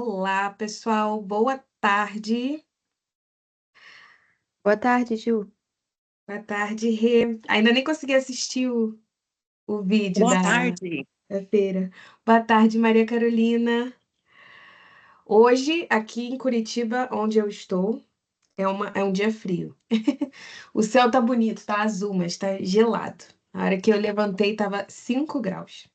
Olá, pessoal, boa tarde. Boa tarde, Ju. Boa tarde, Rê. Ainda nem consegui assistir o vídeo Boa da tarde. feira. Boa tarde, Maria Carolina. Hoje, aqui em Curitiba, onde eu estou, é um dia frio. O céu tá bonito, tá azul, mas tá gelado. A hora que eu levantei, tava 5 graus.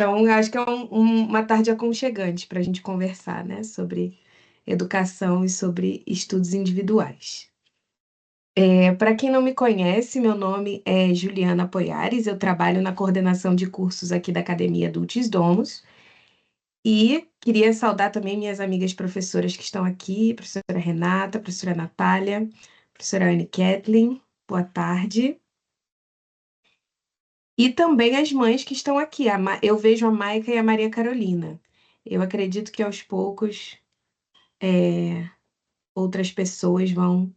Então, eu acho que é uma tarde aconchegante para a gente conversar, né, sobre educação e sobre estudos individuais. Para quem não me conhece, meu nome é Juliana Poiares, eu trabalho na coordenação de cursos aqui da Academia Dulcis Domus e queria saudar também minhas amigas professoras que estão aqui, professora Renata, professora Natália, professora Anne Kathleen, boa tarde. E também as mães que estão aqui, eu vejo a Maica e a Maria Carolina. Eu acredito que aos poucos outras pessoas vão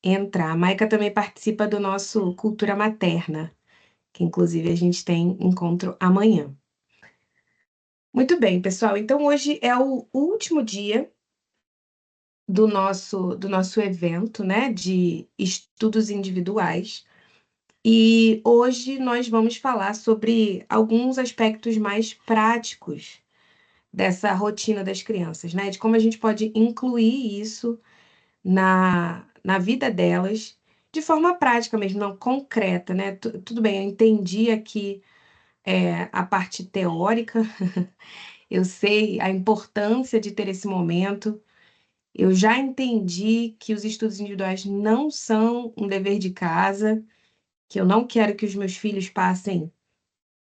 entrar. A Maica também participa do nosso Cultura Materna, que inclusive a gente tem encontro amanhã. Muito bem, pessoal. Então hoje é o último dia do nosso evento, né, de estudos individuais. E hoje nós vamos falar sobre alguns aspectos mais práticos dessa rotina das crianças, né, de como a gente pode incluir isso na vida delas de forma prática mesmo, não concreta, né? Tudo bem, eu entendi aqui a parte teórica. Eu sei a importância de ter esse momento. Eu já entendi que os estudos individuais não são um dever de casa, que eu não quero que os meus filhos passem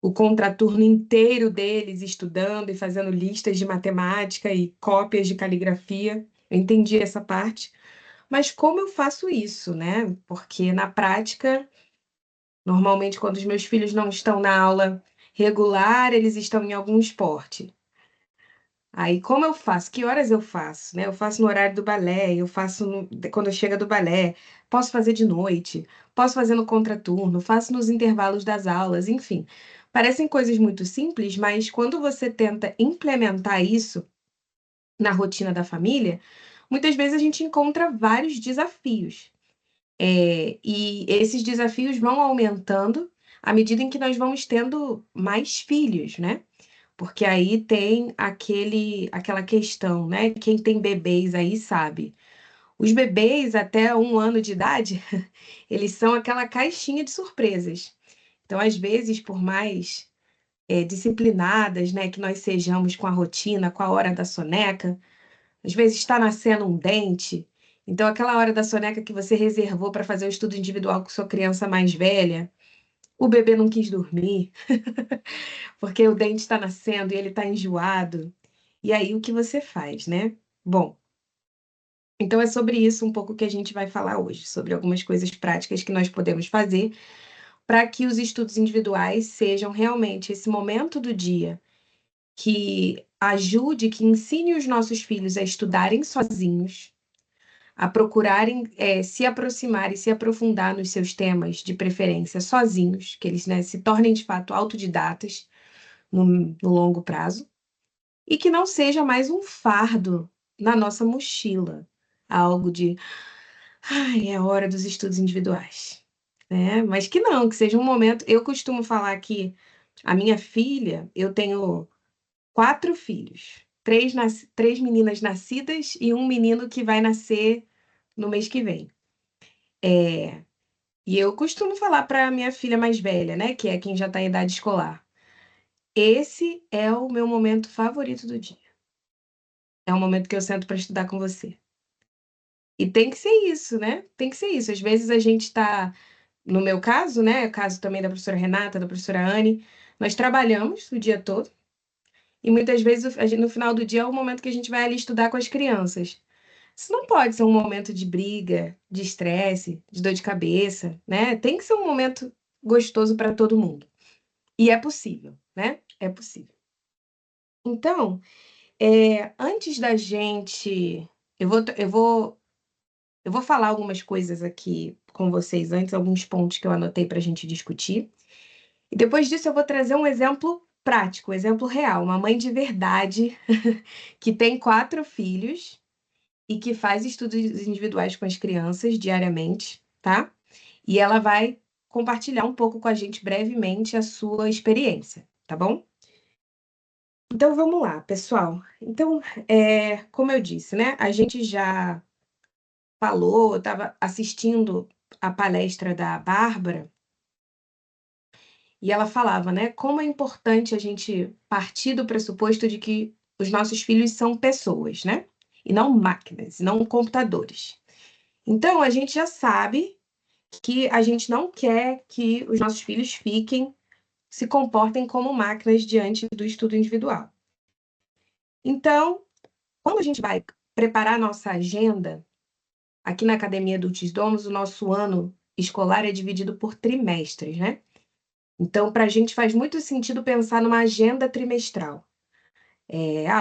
o contraturno inteiro deles estudando e fazendo listas de matemática e cópias de caligrafia. Eu entendi essa parte. Mas como eu faço isso, né? Porque na prática, normalmente, quando os meus filhos não estão na aula regular, eles estão em algum esporte. Aí, como eu faço? Que horas eu faço, né? Eu faço no horário do balé, eu faço quando chega do balé, posso fazer de noite, posso fazer no contraturno, faço nos intervalos das aulas, enfim. Parecem coisas muito simples, mas quando você tenta implementar isso na rotina da família, muitas vezes a gente encontra vários desafios. E esses desafios vão aumentando à medida em que nós vamos tendo mais filhos, né? Porque aí tem aquela questão, né? Quem tem bebês aí sabe. Os bebês até 1 ano de idade, eles são aquela caixinha de surpresas. Então, às vezes, por mais disciplinadas, né, que nós sejamos com a rotina, com a hora da soneca, às vezes está nascendo um dente. Então, aquela hora da soneca que você reservou para fazer o estudo individual com sua criança mais velha, o bebê não quis dormir, porque o dente está nascendo e ele está enjoado. E aí, o que você faz, né? Bom, então é sobre isso um pouco que a gente vai falar hoje, sobre algumas coisas práticas que nós podemos fazer para que os estudos individuais sejam realmente esse momento do dia que ajude, que ensine os nossos filhos a estudarem sozinhos, a procurarem se aproximar e se aprofundar nos seus temas de preferência sozinhos, que eles, né, se tornem de fato autodidatas no longo prazo, e que não seja mais um fardo na nossa mochila, algo de, ai, é a hora dos estudos individuais, né? Mas que não, que seja um momento. Eu costumo falar que a minha filha, eu tenho 4 filhos, três meninas nascidas e um menino que vai nascer no mês que vem. E eu costumo falar para a minha filha mais velha, né, que é quem já está em idade escolar, esse é o meu momento favorito do dia. É o momento que eu sento para estudar com você. E tem que ser isso, né? Tem que ser isso. Às vezes a gente está, no meu caso, né, o caso também da professora Renata, da professora Anne, nós trabalhamos o dia todo e muitas vezes no final do dia é o momento que a gente vai ali estudar com as crianças. Isso não pode ser um momento de briga, de estresse, de dor de cabeça, né? Tem que ser um momento gostoso para todo mundo. E é possível, né? É possível. Então, antes da gente. Eu vou falar algumas coisas aqui com vocês antes, alguns pontos que eu anotei para a gente discutir. E depois disso, eu vou trazer um exemplo prático, exemplo real, uma mãe de verdade que tem 4 filhos e que faz estudos individuais com as crianças diariamente, tá? E ela vai compartilhar um pouco com a gente brevemente a sua experiência, tá bom? Então vamos lá, pessoal. Então, como eu disse, né? A gente já falou, eu estava assistindo a palestra da Bárbara e ela falava, né? Como é importante a gente partir do pressuposto de que os nossos filhos são pessoas, né? E não máquinas, não computadores. Então, a gente já sabe que a gente não quer que os nossos filhos se comportem como máquinas diante do estudo individual. Então, quando a gente vai preparar nossa agenda, aqui na Academia Adultos Domus, o nosso ano escolar é dividido por trimestres, né? Então, para a gente faz muito sentido pensar numa agenda trimestral.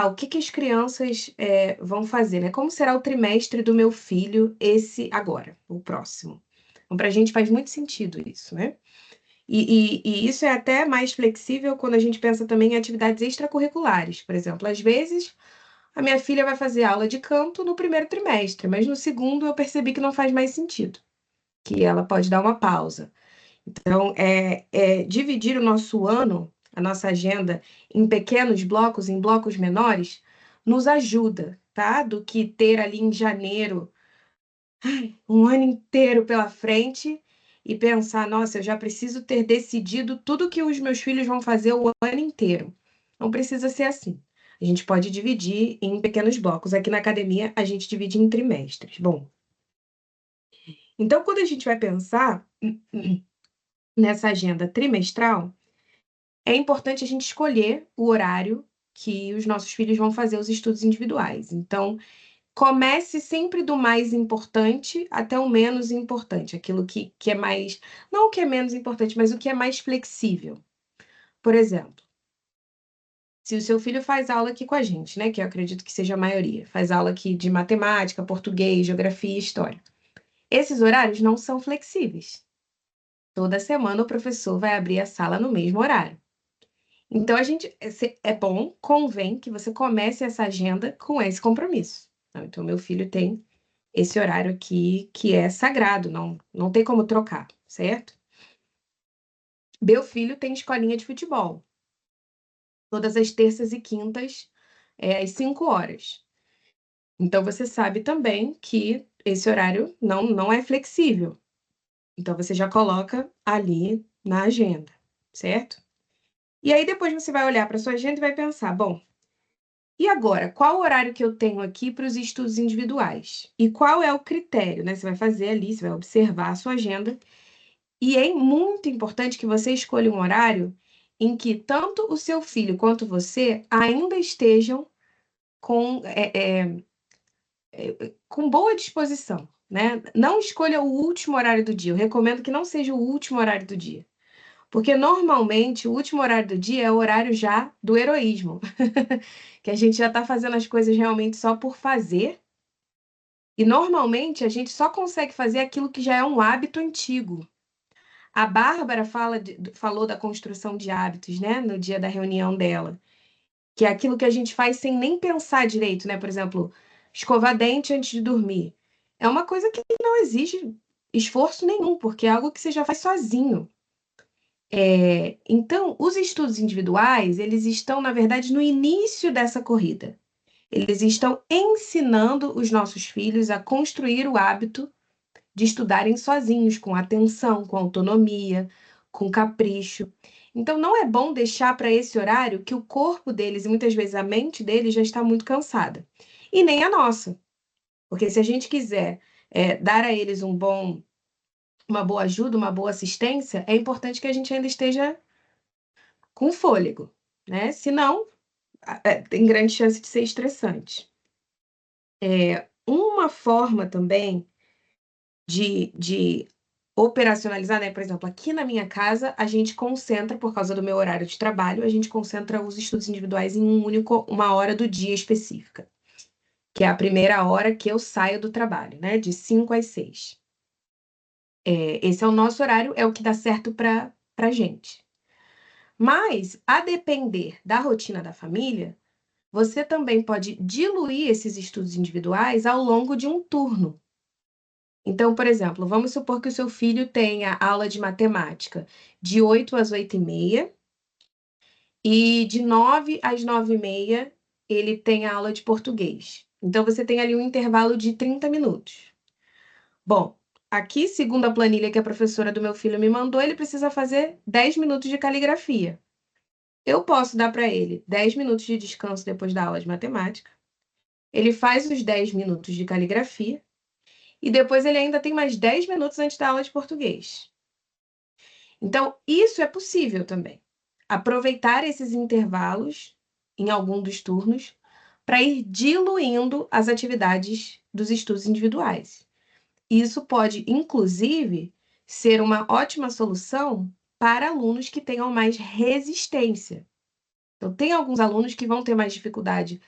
O que as crianças vão fazer, né? Como será o trimestre do meu filho esse agora, o próximo? Então, para a gente faz muito sentido isso, né? E isso é até mais flexível quando a gente pensa também em atividades extracurriculares. Por exemplo, às vezes a minha filha vai fazer aula de canto no primeiro trimestre, mas no segundo eu percebi que não faz mais sentido, que ela pode dar uma pausa. Então, dividir o nosso ano, a nossa agenda, em pequenos blocos, em blocos menores, nos ajuda, tá? Do que ter ali em janeiro um ano inteiro pela frente e pensar, nossa, eu já preciso ter decidido tudo que os meus filhos vão fazer o ano inteiro. Não precisa ser assim. A gente pode dividir em pequenos blocos. Aqui na academia, a gente divide em trimestres. Bom, então quando a gente vai pensar nessa agenda trimestral, é importante a gente escolher o horário que os nossos filhos vão fazer os estudos individuais. Então, comece sempre do mais importante até o menos importante, aquilo que é mais, não o que é menos importante, mas o que é mais flexível. Por exemplo, se o seu filho faz aula aqui com a gente, né, que eu acredito que seja a maioria, faz aula aqui de matemática, português, geografia e história. Esses horários não são flexíveis. Toda semana o professor vai abrir a sala no mesmo horário. Então, é bom, convém que você comece essa agenda com esse compromisso. Então, meu filho tem esse horário aqui que é sagrado, não tem como trocar, certo? Meu filho tem escolinha de futebol, todas as terças e quintas, às 5 horas. Então, você sabe também que esse horário não é flexível. Então, você já coloca ali na agenda, certo? E aí, depois você vai olhar para sua agenda e vai pensar, bom, e agora, qual o horário que eu tenho aqui para os estudos individuais? E qual é o critério, né? Você vai fazer ali, você vai observar a sua agenda. E é muito importante que você escolha um horário em que tanto o seu filho quanto você ainda estejam com, com boa disposição, né? Não escolha o último horário do dia. Eu recomendo que não seja o último horário do dia. Porque normalmente o último horário do dia é o horário já do heroísmo, que a gente já está fazendo as coisas realmente só por fazer. E normalmente a gente só consegue fazer aquilo que já é um hábito antigo. A Bárbara falou da construção de hábitos, né, no dia da reunião dela, que é aquilo que a gente faz sem nem pensar direito, né? Por exemplo, escovar dente antes de dormir. É uma coisa que não exige esforço nenhum, porque é algo que você já faz sozinho. Então, os estudos individuais, eles estão, na verdade, no início dessa corrida. Eles estão ensinando os nossos filhos a construir o hábito de estudarem sozinhos, com atenção, com autonomia, com capricho. Então, não é bom deixar para esse horário que o corpo deles e muitas vezes a mente deles já está muito cansada. E nem a nossa. Porque se a gente quiser dar a eles uma boa ajuda, uma boa assistência, é importante que a gente ainda esteja com fôlego, né? Senão, tem grande chance de ser estressante. Uma forma também de operacionalizar, né? Por exemplo, aqui na minha casa, a gente concentra, por causa do meu horário de trabalho, a gente concentra os estudos individuais em uma hora do dia específica, que é a primeira hora que eu saio do trabalho, né? De 5 às 6. Esse é o nosso horário, é o que dá certo para gente. Mas, a depender da rotina da família, você também pode diluir esses estudos individuais ao longo de um turno. Então, por exemplo, vamos supor que o seu filho tenha aula de matemática de 8 às 8h30 e de 9 às 9h30 ele tem a aula de português. Então, você tem ali um intervalo de 30 minutos. Bom, aqui, segundo a planilha que a professora do meu filho me mandou, ele precisa fazer 10 minutos de caligrafia. Eu posso dar para ele 10 minutos de descanso depois da aula de matemática. Ele faz os 10 minutos de caligrafia e depois ele ainda tem mais 10 minutos antes da aula de português. Então, isso é possível também. Aproveitar esses intervalos em algum dos turnos para ir diluindo as atividades dos estudos individuais. Isso pode, inclusive, ser uma ótima solução para alunos que tenham mais resistência. Então, tem alguns alunos que vão ter mais dificuldade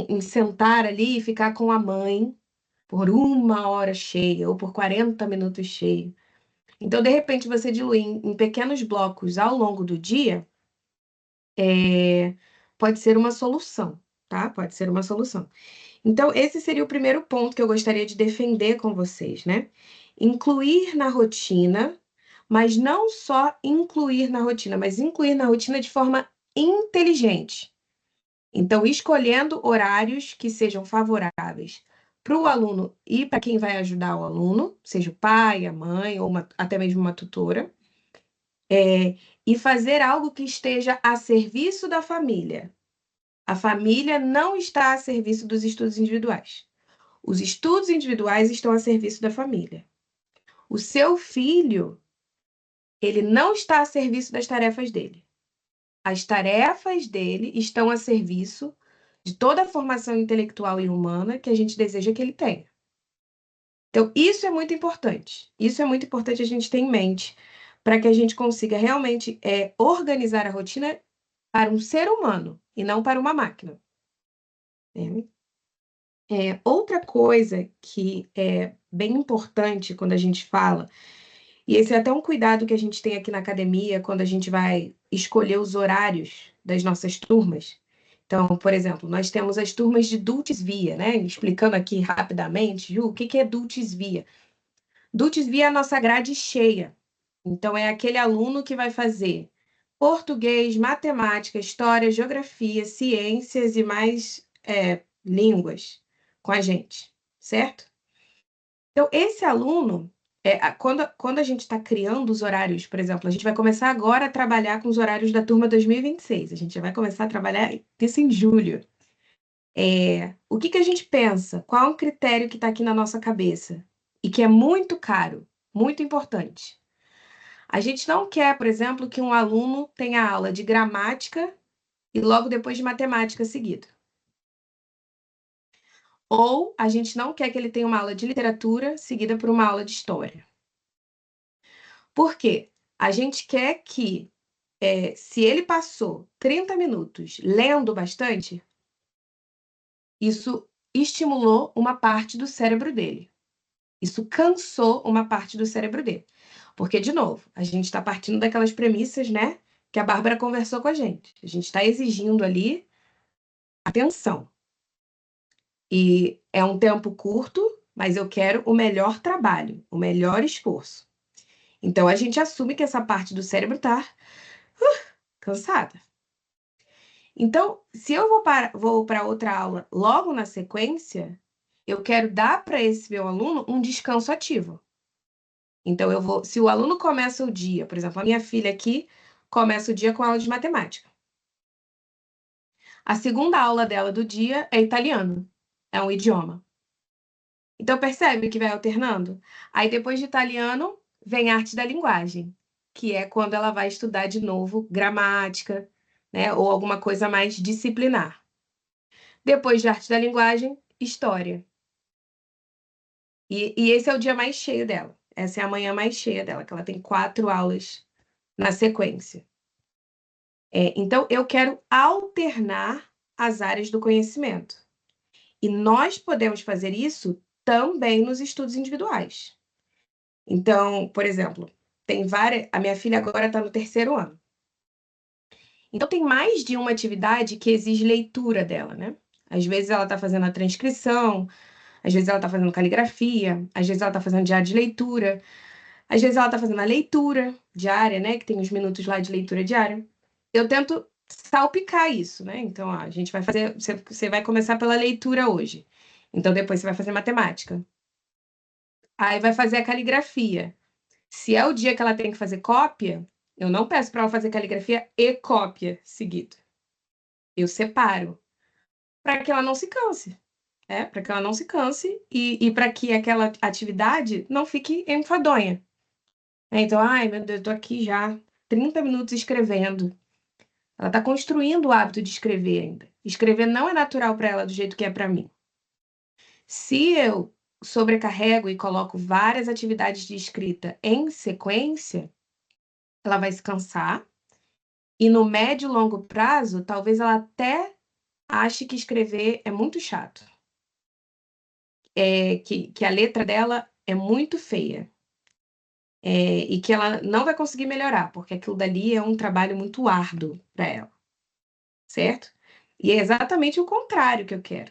em sentar ali e ficar com a mãe por 1 hora cheia ou por 40 minutos cheio. Então, de repente, você diluir em pequenos blocos ao longo do dia, pode ser uma solução, tá? Pode ser uma solução. Então, esse seria o primeiro ponto que eu gostaria de defender com vocês, né? Incluir na rotina, mas não só incluir na rotina, mas incluir na rotina de forma inteligente. Então, escolhendo horários que sejam favoráveis para o aluno e para quem vai ajudar o aluno, seja o pai, a mãe ou até mesmo uma tutora, e fazer algo que esteja a serviço da família. A família não está a serviço dos estudos individuais. Os estudos individuais estão a serviço da família. O seu filho, ele não está a serviço das tarefas dele. As tarefas dele estão a serviço de toda a formação intelectual e humana que a gente deseja que ele tenha. Então, isso é muito importante. Isso é muito importante a gente ter em mente para que a gente consiga realmente organizar a rotina para um ser humano e não para uma máquina. Outra coisa que é bem importante quando a gente fala, e esse é até um cuidado que a gente tem aqui na academia quando a gente vai escolher os horários das nossas turmas. Então, por exemplo, nós temos as turmas de Dulcis Via, né? Explicando aqui rapidamente, Ju, o que é Dulcis Via? Dulcis Via é a nossa grade cheia. Então, é aquele aluno que vai fazer português, matemática, história, geografia, ciências e mais línguas com a gente, certo? Então, esse aluno, quando a gente está criando os horários, por exemplo, a gente vai começar agora a trabalhar com os horários da turma 2026, a gente já vai começar a trabalhar isso em julho. O que a gente pensa? Qual é o critério que está aqui na nossa cabeça? E que é muito caro, muito importante. A gente não quer, por exemplo, que um aluno tenha aula de gramática e logo depois de matemática seguido. Ou a gente não quer que ele tenha uma aula de literatura seguida por uma aula de história. Por quê? A gente quer que, se ele passou 30 minutos lendo bastante, isso estimulou uma parte do cérebro dele. Isso cansou uma parte do cérebro dele. Porque, de novo, a gente está partindo daquelas premissas, né? Que a Bárbara conversou com a gente. A gente está exigindo ali atenção. E é um tempo curto, mas eu quero o melhor trabalho, o melhor esforço. Então, a gente assume que essa parte do cérebro está cansada. Então, se eu vou para outra aula logo na sequência, eu quero dar para esse meu aluno um descanso ativo. Então, se o aluno começa o dia, por exemplo, a minha filha aqui começa o dia com aula de matemática. A segunda aula dela do dia é italiano, é um idioma. Então, percebe que vai alternando? Aí, depois de italiano, vem arte da linguagem, que é quando ela vai estudar de novo gramática, né, ou alguma coisa mais disciplinar. Depois de arte da linguagem, história. E esse é o dia mais cheio dela. Essa é a manhã mais cheia dela, que ela tem 4 aulas na sequência. Então, eu quero alternar as áreas do conhecimento. E nós podemos fazer isso também nos estudos individuais. Então, por exemplo, tem várias. A minha filha agora está no 3º ano. Então, tem mais de uma atividade que exige leitura dela, né? Às vezes ela está fazendo a transcrição, às vezes ela está fazendo caligrafia, às vezes ela está fazendo diário de leitura, às vezes ela está fazendo a leitura diária, né? Que tem os minutos lá de leitura diária. Eu tento salpicar isso, né? Então, ó, a gente vai fazer. Você vai começar pela leitura hoje. Então, depois você vai fazer matemática. Aí vai fazer a caligrafia. Se é o dia que ela tem que fazer cópia, eu não peço para ela fazer caligrafia e cópia seguido. Eu separo. Para que ela não se canse. Para que ela não se canse e para que aquela atividade não fique enfadonha. Então, ai meu Deus, eu tô aqui já 30 minutos escrevendo. Ela está construindo o hábito de escrever ainda. Escrever não é natural para ela do jeito que é para mim. Se eu sobrecarrego e coloco várias atividades de escrita em sequência, ela vai se cansar e no médio e longo prazo, talvez ela até ache que escrever é muito chato. Que a letra dela é muito feia. E que ela não vai conseguir melhorar, porque aquilo dali é um trabalho muito árduo para ela, certo? E é exatamente o contrário que eu quero.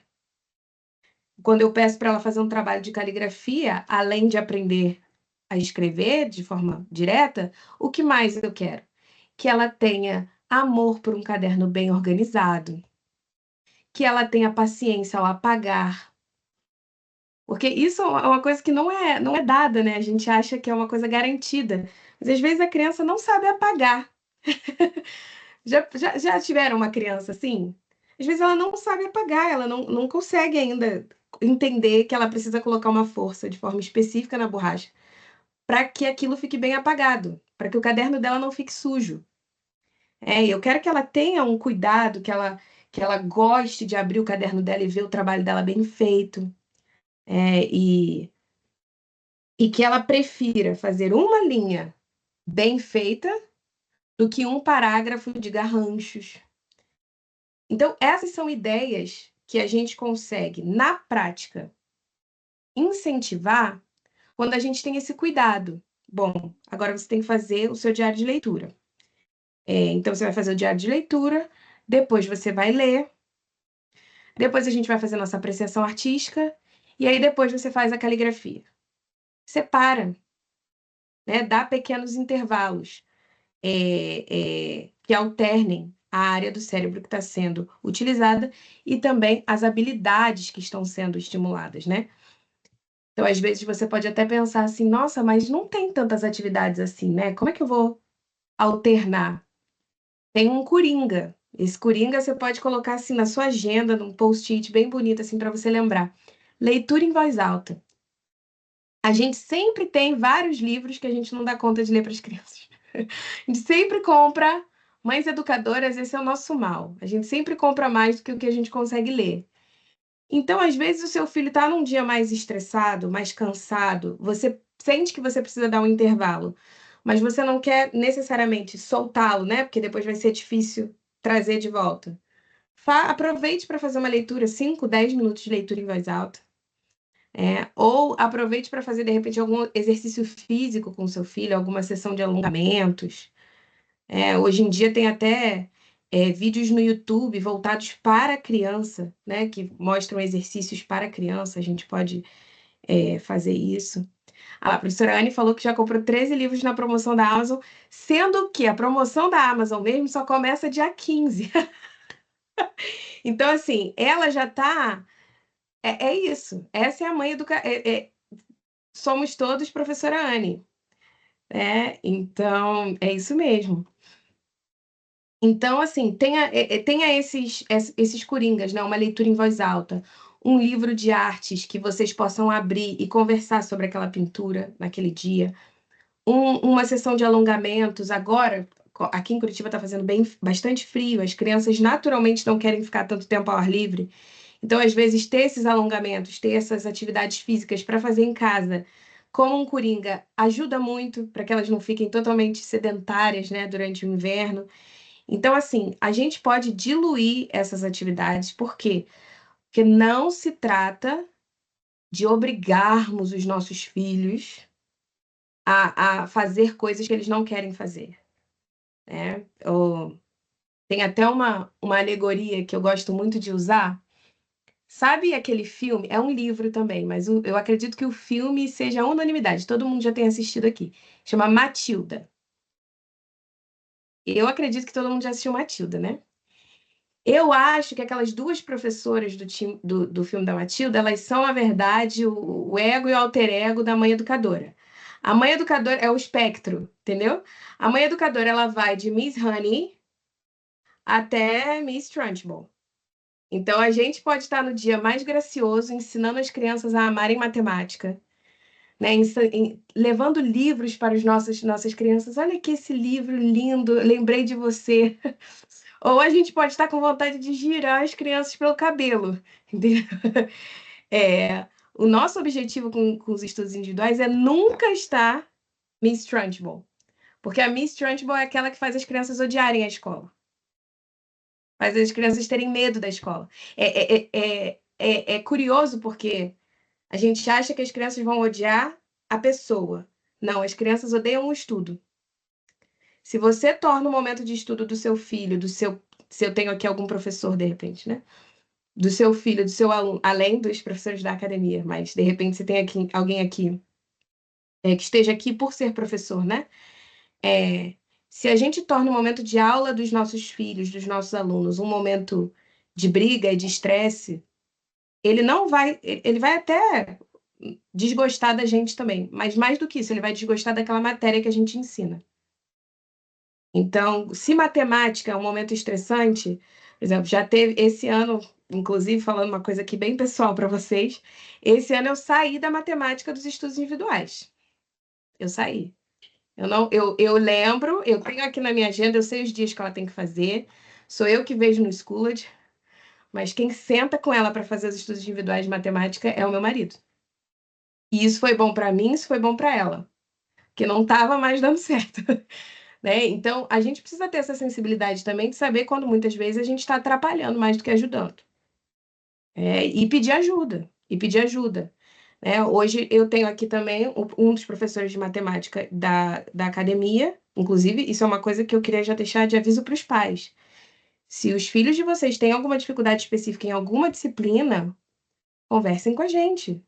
Quando eu peço para ela fazer um trabalho de caligrafia, além de aprender a escrever de forma direta, o que mais eu quero? Que ela tenha amor por um caderno bem organizado, que ela tenha paciência ao apagar, porque isso é uma coisa que não é dada, né? A gente acha que é uma coisa garantida, mas às vezes a criança não sabe apagar. Já tiveram uma criança assim? Às vezes ela não sabe apagar, ela não consegue ainda entender que ela precisa colocar uma força de forma específica na borracha para que aquilo fique bem apagado, para que o caderno dela não fique sujo. E eu quero que ela tenha um cuidado, que ela goste de abrir o caderno dela e ver o trabalho dela bem feito, e que ela prefira fazer uma linha bem feita do que um parágrafo de garranchos. Então, essas são ideias que a gente consegue, na prática, incentivar quando a gente tem esse cuidado. Bom, agora você tem que fazer o seu diário de leitura. Então, você vai fazer o diário de leitura, depois você vai ler, depois a gente vai fazer nossa apreciação artística, e aí depois você faz a caligrafia. Separa, né? Dá pequenos intervalos que alternem a área do cérebro que está sendo utilizada e também as habilidades que estão sendo estimuladas, né? Então, às vezes, você pode até pensar assim, nossa, mas não tem tantas atividades assim, né? Como é que eu vou alternar? Tem um coringa. Esse coringa você pode colocar assim na sua agenda, num post-it bem bonito, assim, para você lembrar. Leitura em voz alta. A gente sempre tem vários livros que a gente não dá conta de ler para as crianças. A gente sempre compra, mães educadoras, esse é o nosso mal. A gente sempre compra mais do que o que a gente consegue ler. Então, às vezes, o seu filho está num dia mais estressado, mais cansado, você sente que você precisa dar um intervalo, mas você não quer necessariamente soltá-lo, né? Porque depois vai ser difícil trazer de volta. Aproveite para fazer uma leitura, 5, 10 minutos de leitura em voz alta. Ou aproveite para fazer, de repente, algum exercício físico com o seu filho, alguma sessão de alongamentos. Hoje em dia tem até vídeos no YouTube voltados para a criança, né? Que mostram exercícios para a criança. A gente pode fazer isso. A professora Anne falou que já comprou 13 livros na promoção da Amazon, sendo que a promoção da Amazon mesmo só começa dia 15. Então, assim, ela já está. É isso. Essa é a mãe educa... somos todos professora Anne. Então, é isso mesmo. Então, assim, tenha esses coringas, né? Uma leitura em voz alta, um livro de artes que vocês possam abrir e conversar sobre aquela pintura naquele dia, uma sessão de alongamentos. Agora, aqui em Curitiba está fazendo bastante frio, as crianças naturalmente não querem ficar tanto tempo ao ar livre. Então, às vezes, ter esses alongamentos, ter essas atividades físicas para fazer em casa, como um coringa, ajuda muito para que elas não fiquem totalmente sedentárias, né, durante o inverno. Então, assim, a gente pode diluir essas atividades, por quê? Porque não se trata de obrigarmos os nossos filhos a fazer coisas que eles não querem fazer, né? Tem até uma alegoria que eu gosto muito de usar. Sabe aquele filme? É um livro também, mas eu acredito que o filme seja unanimidade. Todo mundo já tem assistido aqui. Chama Matilda. Eu acredito que todo mundo já assistiu Matilda, né? Eu acho que aquelas duas professoras do filme da Matilda, elas são, na verdade, o ego e o alter ego da mãe educadora. A mãe educadora é o espectro, entendeu? A mãe educadora, ela vai de Miss Honey até Miss Trunchbull. Então, a gente pode estar no dia mais gracioso, ensinando as crianças a amarem matemática, né? Levando livros para as nossas crianças. Olha aqui esse livro lindo, lembrei de você. Ou a gente pode estar com vontade de girar as crianças pelo cabelo, entendeu? É, o nosso objetivo com os estudos individuais é nunca estar Miss Trunchbull, porque a Miss Trunchbull é aquela que faz as crianças odiarem a escola, faz as crianças terem medo da escola. É curioso porque a gente acha que as crianças vão odiar a pessoa. Não, as crianças odeiam o estudo. Se você torna o momento de estudo do seu filho, se eu tenho aqui algum professor de repente, né? Do seu filho, do seu aluno, além dos professores da academia, mas de repente você tem aqui alguém aqui que esteja aqui por ser professor, né? É, se a gente torna o momento de aula dos nossos filhos, dos nossos alunos, um momento de briga e de estresse, ele vai até desgostar da gente também, mas mais do que isso, ele vai desgostar daquela matéria que a gente ensina. Então, se matemática é um momento estressante, por exemplo, já teve esse ano, inclusive falando uma coisa aqui bem pessoal para vocês, esse ano eu saí da matemática dos estudos individuais. Eu saí. Eu não, eu lembro, eu tenho aqui na minha agenda, eu sei os dias que ela tem que fazer. Sou eu que vejo no Schooled, mas quem senta com ela para fazer os estudos individuais de matemática é o meu marido. E isso foi bom para mim, isso foi bom para ela, que não estava mais dando certo. Né? Então, a gente precisa ter essa sensibilidade também de saber quando muitas vezes a gente está atrapalhando mais do que ajudando. E pedir ajuda, e pedir ajuda. Né? Hoje eu tenho aqui também um dos professores de matemática da academia, inclusive, isso é uma coisa que eu queria já deixar de aviso para os pais. Se os filhos de vocês têm alguma dificuldade específica em alguma disciplina, conversem com a gente.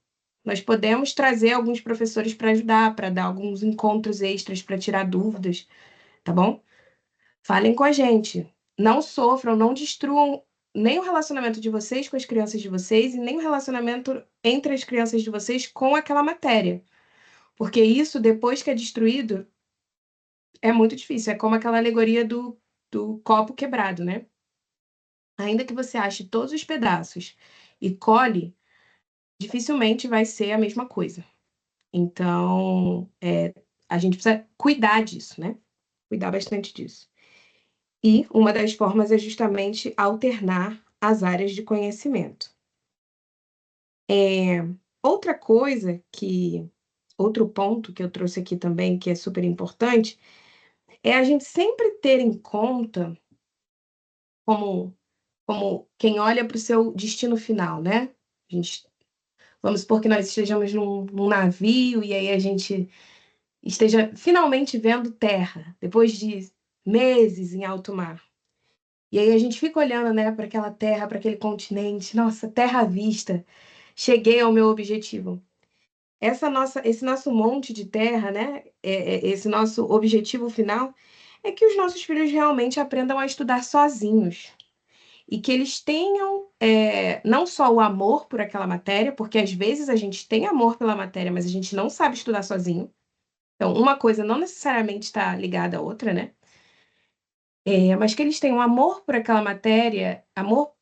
Nós podemos trazer alguns professores para ajudar, para dar alguns encontros extras, para tirar dúvidas, tá bom? Falem com a gente. Não sofram, não destruam nem o relacionamento de vocês com as crianças de vocês e nem o relacionamento entre as crianças de vocês com aquela matéria. Porque isso, depois que é destruído, é muito difícil. É como aquela alegoria do copo quebrado, né? Ainda que você ache todos os pedaços e cole, dificilmente vai ser a mesma coisa. Então, a gente precisa cuidar disso, né? Cuidar bastante disso. E uma das formas é justamente alternar as áreas de conhecimento. Outra coisa outro ponto que eu trouxe aqui também, que é super importante, é a gente sempre ter em conta como quem olha para o seu destino final, né? A gente, vamos supor que nós estejamos num navio e aí a gente esteja finalmente vendo terra, depois de meses em alto mar. E aí a gente fica olhando, né, para aquela terra, para aquele continente, nossa, terra à vista, cheguei ao meu objetivo. Esse nosso monte de terra, né, esse nosso objetivo final, é que os nossos filhos realmente aprendam a estudar sozinhos. E que eles tenham não só o amor por aquela matéria, porque às vezes a gente tem amor pela matéria, mas a gente não sabe estudar sozinho. Então, uma coisa não necessariamente está ligada à outra, né? Mas que eles tenham amor por aquela matéria, amor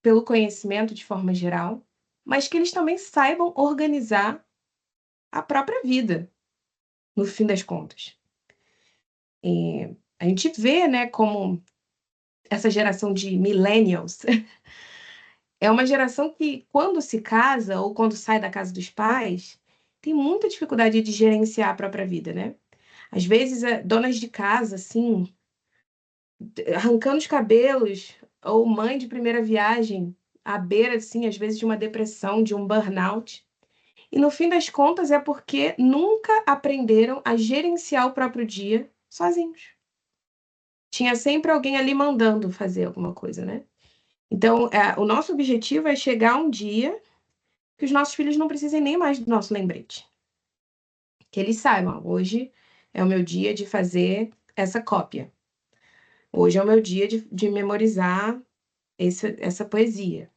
pelo conhecimento de forma geral, mas que eles também saibam organizar a própria vida, no fim das contas. A gente vê, né, como essa geração de millennials é uma geração que, quando se casa ou quando sai da casa dos pais, tem muita dificuldade de gerenciar a própria vida, né? Às vezes, donas de casa, assim, arrancando os cabelos, ou mãe de primeira viagem, à beira, assim, às vezes, de uma depressão, de um burnout. E no fim das contas é porque nunca aprenderam a gerenciar o próprio dia sozinhos. tinha sempre alguém ali mandando fazer alguma coisa, né? Então, o nosso objetivo é chegar um dia que os nossos filhos não precisem nem mais do nosso lembrete. Que eles saibam, hoje é o meu dia de fazer essa cópia. Hoje é o meu dia de memorizar essa poesia.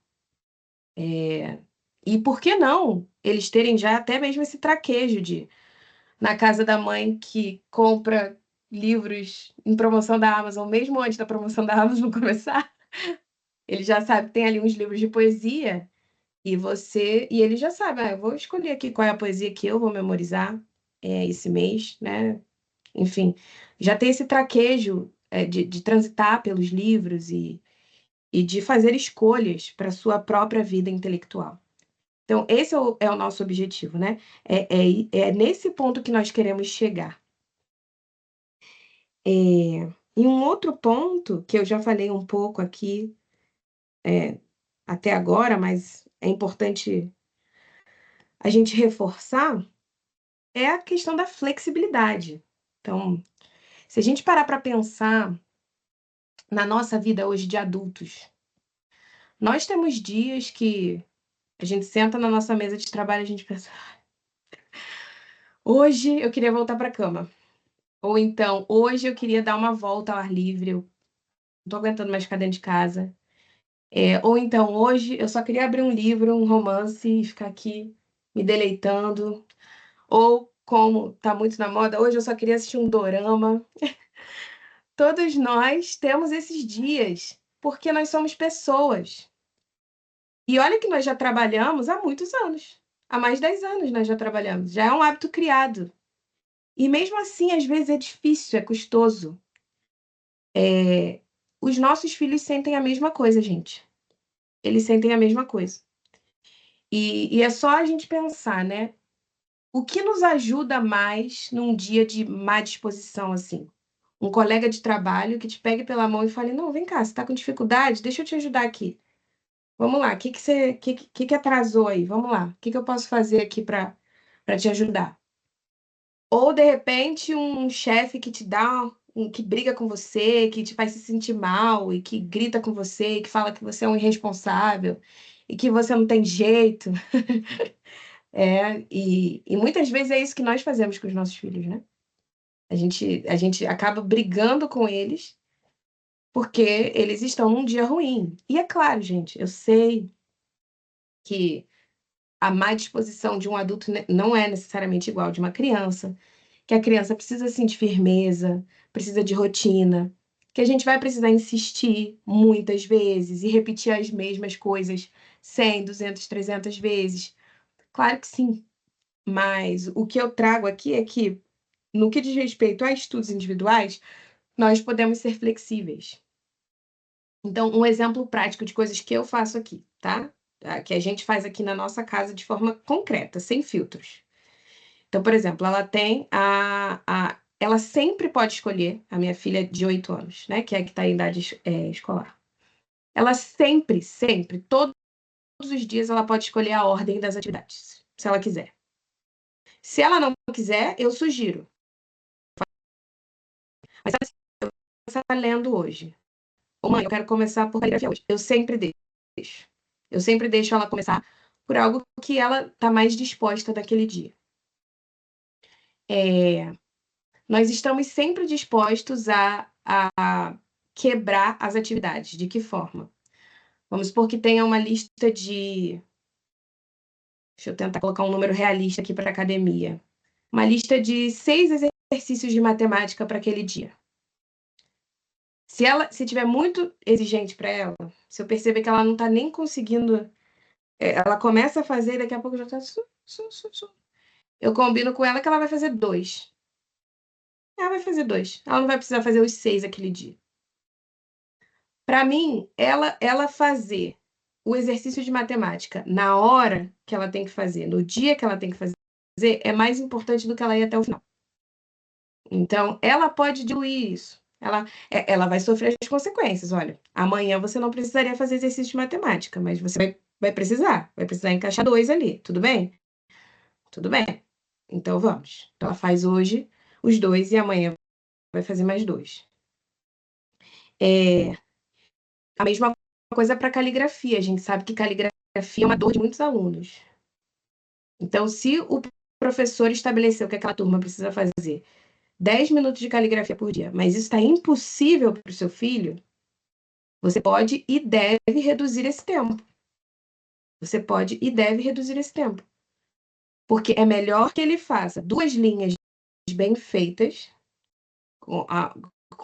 E por que não eles terem já até mesmo esse traquejo de, na casa da mãe que compra livros em promoção da Amazon, mesmo antes da promoção da Amazon começar, ele já sabe que tem ali uns livros de poesia e ele já sabe, eu vou escolher aqui qual é a poesia que eu vou memorizar esse mês, né? Enfim, já tem esse traquejo de transitar pelos livros e de fazer escolhas para sua própria vida intelectual. Então, esse é o nosso objetivo, né? É nesse ponto que nós queremos chegar. E um outro ponto que eu já falei um pouco aqui até agora, mas é importante a gente reforçar, é a questão da flexibilidade. Então, se a gente parar para pensar na nossa vida hoje de adultos, nós temos dias que a gente senta na nossa mesa de trabalho e a gente pensa, hoje eu queria voltar para a cama. Ou então, hoje eu queria dar uma volta ao ar livre, eu não tô aguentando mais ficar dentro de casa. Ou então, hoje eu só queria abrir um livro, um romance e ficar aqui me deleitando. Ou, como tá muito na moda, hoje eu só queria assistir um dorama. Todos nós temos esses dias, porque nós somos pessoas. E olha que nós já trabalhamos há muitos anos. Há mais de 10 anos nós já trabalhamos. Já é um hábito criado. E mesmo assim, às vezes é difícil, é custoso. Os nossos filhos sentem a mesma coisa, gente. Eles sentem a mesma coisa. E é só a gente pensar, né? O que nos ajuda mais num dia de má disposição, assim? Um colega de trabalho que te pegue pela mão e fale: Não, vem cá, você está com dificuldade? Deixa eu te ajudar aqui. Vamos lá, o que atrasou aí? Vamos lá, o que eu posso fazer aqui para te ajudar? Ou, de repente, um chefe que te dá, que briga com você, que te faz se sentir mal e que grita com você, e que fala que você é um irresponsável e que você não tem jeito. E muitas vezes é isso que nós fazemos com os nossos filhos, né? A gente acaba brigando com eles porque eles estão num dia ruim. E é claro, gente, eu sei que a má disposição de um adulto não é necessariamente igual de uma criança, que a criança precisa sim de firmeza, precisa de rotina, que a gente vai precisar insistir muitas vezes e repetir as mesmas coisas 100, 200, 300 vezes. Claro que sim, mas o que eu trago aqui é que, no que diz respeito a estudos individuais, nós podemos ser flexíveis. Então, um exemplo prático de coisas que eu faço aqui, tá? Que a gente faz aqui na nossa casa de forma concreta, sem filtros. Então, por exemplo, ela tem ela sempre pode escolher, a minha filha de 8 anos, né? Que é a que está em idade escolar. Ela sempre, sempre, todos os dias, ela pode escolher a ordem das atividades, se ela quiser. Se ela não quiser, eu sugiro. Mas ela está lendo hoje. Ô, mãe, eu quero começar por caligrafia hoje. Eu sempre deixo. Eu sempre deixo ela começar por algo que ela está mais disposta daquele dia. Nós estamos sempre dispostos a quebrar as atividades. De que forma? Vamos supor que tenha uma lista de. Deixa eu tentar colocar um número realista aqui para a academia. Uma lista de 6 exercícios de matemática para aquele dia. Se tiver muito exigente para ela, se eu perceber que ela não está nem conseguindo, ela começa a fazer e daqui a pouco já está. Eu combino com ela que ela vai fazer 2. Ela vai fazer 2. Ela não vai precisar fazer os 6 aquele dia. Para mim, ela fazer o exercício de matemática na hora que ela tem que fazer, no dia que ela tem que fazer, é mais importante do que ela ir até o final. Então, ela pode diluir isso. Ela vai sofrer as consequências. Olha, amanhã você não precisaria fazer exercício de matemática, mas você vai precisar encaixar 2 ali. Tudo bem? Tudo bem. Então, vamos. Então, ela faz hoje os 2 e amanhã vai fazer mais 2. A mesma coisa para caligrafia. A gente sabe que caligrafia é uma dor de muitos alunos. Então, se o professor estabeleceu que aquela turma precisa fazer 10 minutos de caligrafia por dia, mas isso está impossível para o seu filho, você pode e deve reduzir esse tempo. Você pode e deve reduzir esse tempo. Porque é melhor que ele faça 2 linhas bem feitas, com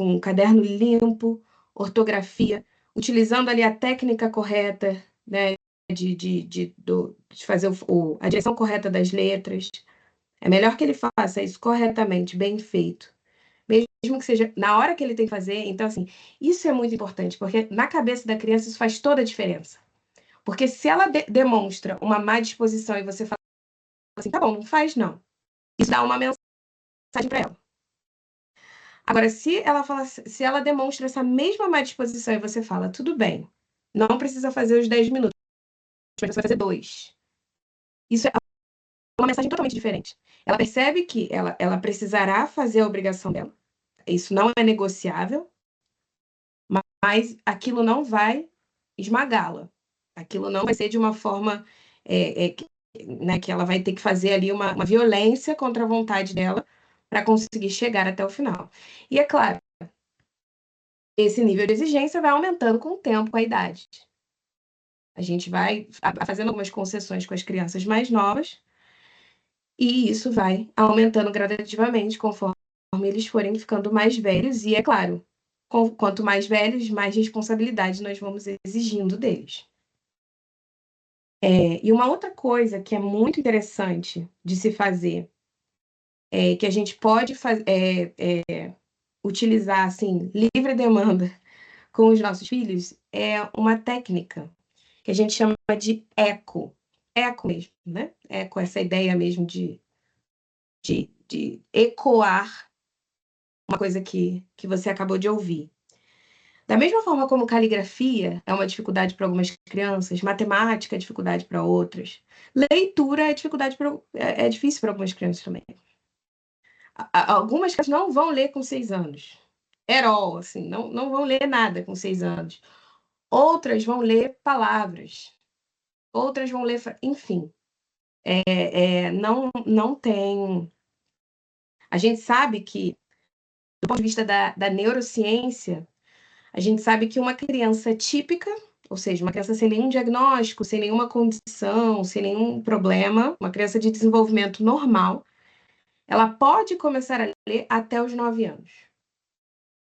um caderno limpo, ortografia, utilizando ali a técnica correta, né, de fazer a direção correta das letras. É melhor que ele faça isso corretamente, bem feito. Mesmo que seja na hora que ele tem que fazer. Então, assim, isso é muito importante, porque na cabeça da criança isso faz toda a diferença. Porque se ela demonstra uma má disposição e você fala assim, tá bom, não faz não. Isso dá uma mensagem para ela. Agora, se ela demonstra essa mesma má disposição e você fala, tudo bem, não precisa fazer os 10 minutos, mas você vai fazer 2. Isso é uma mensagem totalmente diferente. Ela percebe que ela precisará fazer a obrigação dela. Isso não é negociável, mas aquilo não vai esmagá-la. Aquilo não vai ser de uma forma né, que ela vai ter que fazer ali uma violência contra a vontade dela para conseguir chegar até o final. E é claro, esse nível de exigência vai aumentando com o tempo, com a idade. A gente vai fazendo algumas concessões com as crianças mais novas e isso vai aumentando gradativamente conforme eles forem ficando mais velhos e, é claro, quanto mais velhos, mais responsabilidade nós vamos exigindo deles. E uma outra coisa que é muito interessante de se fazer, que a gente pode utilizar assim, livre demanda com os nossos filhos, é uma técnica que a gente chama de eco. Eco mesmo, né? Eco, essa ideia mesmo de ecoar uma coisa que você acabou de ouvir. Da mesma forma como caligrafia é uma dificuldade para algumas crianças, matemática é dificuldade para outras, leitura é difícil para algumas crianças também. Algumas crianças não vão ler com 6 anos. Herol, assim, não vão ler nada com 6 anos. Outras vão ler palavras. Outras vão ler, enfim. Não tem. A gente sabe que, do ponto de vista da neurociência, a gente sabe que uma criança típica, ou seja, uma criança sem nenhum diagnóstico, sem nenhuma condição, sem nenhum problema, uma criança de desenvolvimento normal, ela pode começar a ler até os 9 anos.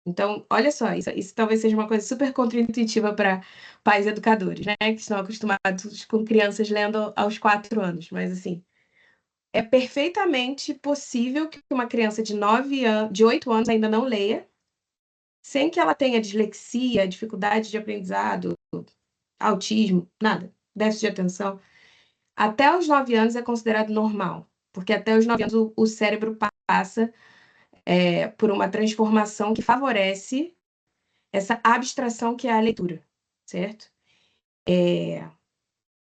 Então, olha só, isso talvez seja uma coisa super contraintuitiva para pais educadores, né? Que estão acostumados com crianças lendo aos 4 anos. Mas, assim, é perfeitamente possível que uma criança de 8 anos ainda não leia, sem que ela tenha dislexia, dificuldade de aprendizado, autismo, nada, déficit de atenção. Até os 9 anos é considerado normal, porque até os 9 anos o cérebro passa por uma transformação que favorece essa abstração que é a leitura, certo?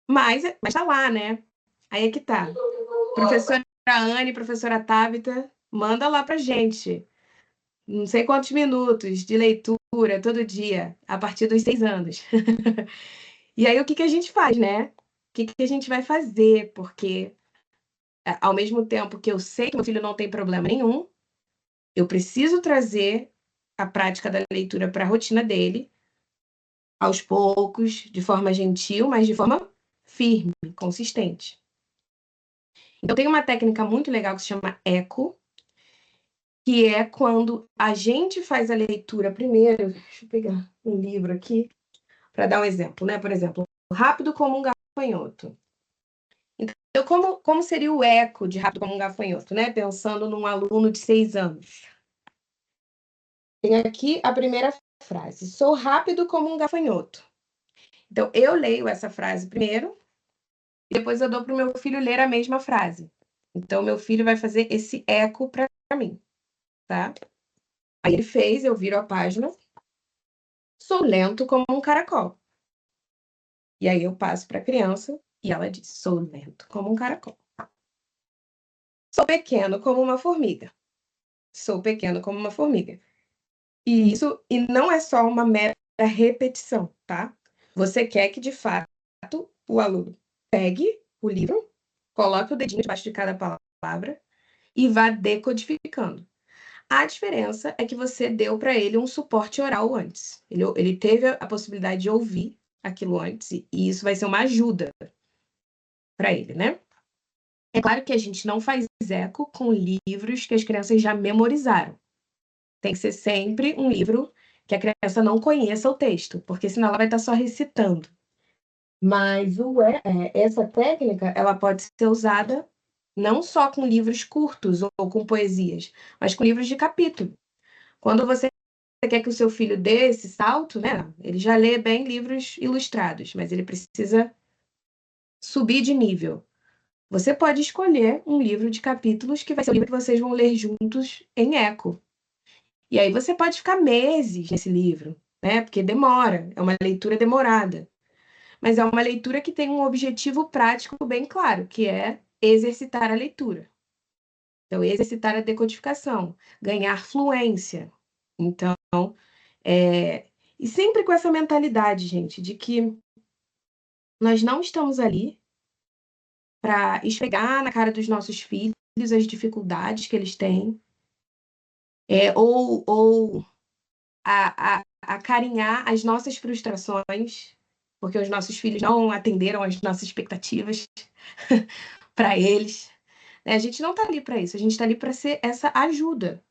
Mas tá lá, né? Aí é que tá. Professora Anne, professora Tabita, manda lá pra gente. Não sei quantos minutos de leitura todo dia, a partir dos 6 anos. E aí, o que a gente faz, né? O que a gente vai fazer? Porque, ao mesmo tempo que eu sei que meu filho não tem problema nenhum, eu preciso trazer a prática da leitura para a rotina dele, aos poucos, de forma gentil, mas de forma firme, consistente. Então, tem uma técnica muito legal que se chama eco, que é quando a gente faz a leitura primeiro. Deixa eu pegar um livro aqui para dar um exemplo, né? Por exemplo, Rápido como um Gafanhoto. Então, como seria o eco de Rápido como um Gafanhoto, né? Pensando num aluno de 6 anos. Tem aqui a primeira frase: sou rápido como um gafanhoto. Então, eu leio essa frase primeiro e depois eu dou para o meu filho ler a mesma frase. Então, meu filho vai fazer esse eco para mim, tá? Aí ele fez, eu viro a página. Sou lento como um caracol. E aí eu passo para a criança e ela diz: sou lento como um caracol. Sou pequeno como uma formiga. Sou pequeno como uma formiga. E não é só uma mera repetição, tá? Você quer que, de fato, o aluno pegue o livro, coloque o dedinho debaixo de cada palavra e vá decodificando. A diferença é que você deu para ele um suporte oral antes. Ele teve a possibilidade de ouvir aquilo antes, e isso vai ser uma ajuda para ele, né? É claro que a gente não faz eco com livros que as crianças já memorizaram. Tem que ser sempre um livro que a criança não conheça o texto, porque senão ela vai estar só recitando. Mas essa técnica, ela pode ser usada não só com livros curtos ou com poesias, mas com livros de capítulo. Quando você quer que o seu filho dê esse salto, né? Ele já lê bem livros ilustrados, mas ele precisa subir de nível. Você pode escolher um livro de capítulos que vai ser o livro que vocês vão ler juntos em eco. E aí você pode ficar meses nesse livro, né? Porque demora, é uma leitura demorada. Mas é uma leitura que tem um objetivo prático bem claro, que é exercitar a leitura. Então, exercitar a decodificação, ganhar fluência. Então, e sempre com essa mentalidade, gente, de que nós não estamos ali para esfregar na cara dos nossos filhos as dificuldades que eles têm, ou acarinhar as nossas frustrações, porque os nossos filhos não atenderam às nossas expectativas para eles. A gente não está ali para isso, a gente está ali para ser essa ajuda,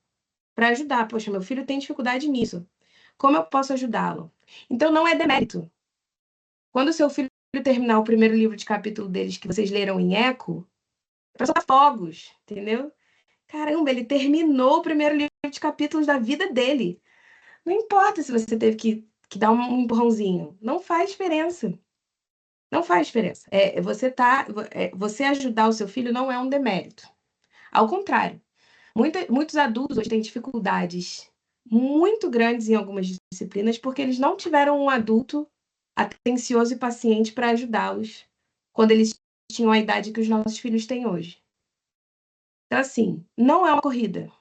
para ajudar. Poxa, meu filho tem dificuldade nisso. Como eu posso ajudá-lo? Então, não é demérito. Quando o seu filho terminar o primeiro livro de capítulo deles que vocês leram em eco, é para soltar fogos, entendeu? Caramba, ele terminou o primeiro livro de capítulos da vida dele. Não importa se você teve que dar um empurrãozinho. Não faz diferença. Não faz diferença. Você ajudar o seu filho não é um demérito. Ao contrário, muitos adultos hoje têm dificuldades muito grandes em algumas disciplinas porque eles não tiveram um adulto atencioso e paciente para ajudá-los quando eles tinham a idade que os nossos filhos têm hoje. Então, assim, não é uma corrida.